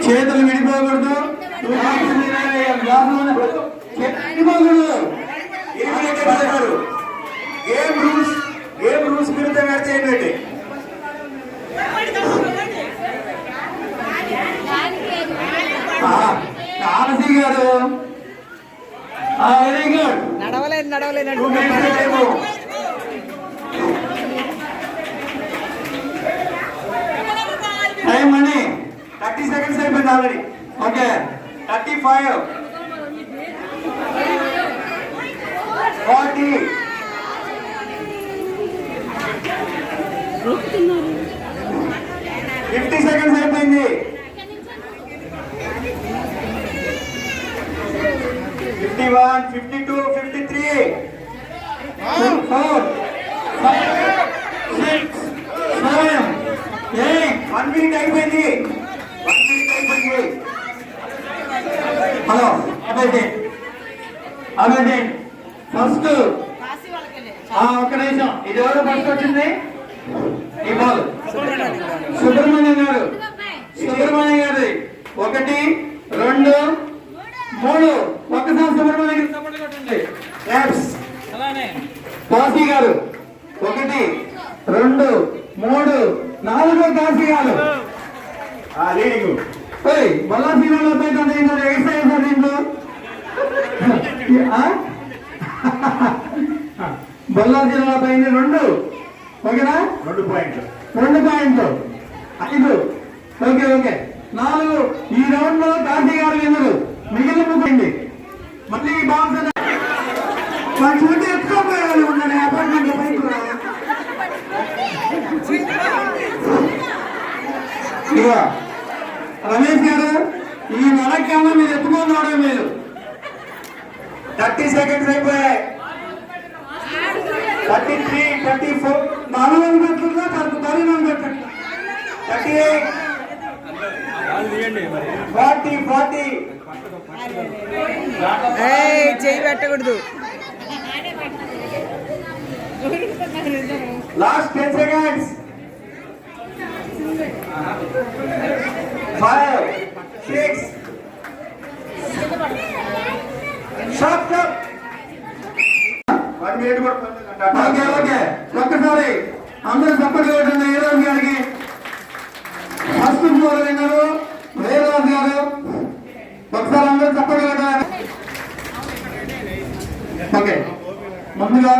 చేతులు విడిపోకూడదు, game rules మీరు match చేయండి. కానసీ గారు వెరీ గుడ్. నడవలేదు టైం అండి 30 seconds అయిపోయింది ఆల్రెడీ. ఓకే 35 40 50 seconds అయిపోయింది. 51 52 53 4 5 6 7 8 1 minute అయిపోయింది. హలో అదే ఫస్ట్ ఒక్క నిమిషం. ఇది ఎవరు ఫస్ట్ వచ్చింది? ఈ బాల్ సుబ్రహ్మణ్యం గారు. సుబ్రహ్మణ్యం గారి 1 2 3. ఒక్కసారి సుబ్రహ్మణ్యం గారు సపోర్ట్ కొట్టండి. కాశీ గారు 1 2 3 4. కాశీ గారు లీడింగ్. బొల్లా సీనియర్లో పోయిందంటే ఎక్సైజ్ దీంట్లో బొల్లా జిల్లా పోయింది 2. ఓకేనా? 2 పాయింట్లు 5. ఓకే 4. ఈ రౌండ్ లో కాశీ గారు విన్నరు. మిగిలిన ముగ్గురండి. మళ్ళీ బాక్స్ చూస్తే ఎత్తుకోపోయారు ఉండండి అపార్ట్మెంట్ పైకి. ఇక రమేష్ గారు ఈ నడకన్నా మీరు ఎత్తుకొని రావడం మీరు. 30 seconds అయిపోయాయి. 33 34 4 పెట్టట్లా 38 40 చెయ్యి పెట్టకూడదు. Last 10 seconds. 5 6 షాప్ 1 minute పడుతుంది. ఓకే ఒక్కసారి అందరూ సపోర్ట్ కొట్టండి. ఈరోజు గారికి ఫస్ట్ ఫ్లోర్ విన్నారు వేరాజు గారు. ఒకసారి అందరూ సపోర్ట్ కొట్టాలి. ఓకే ముందుగా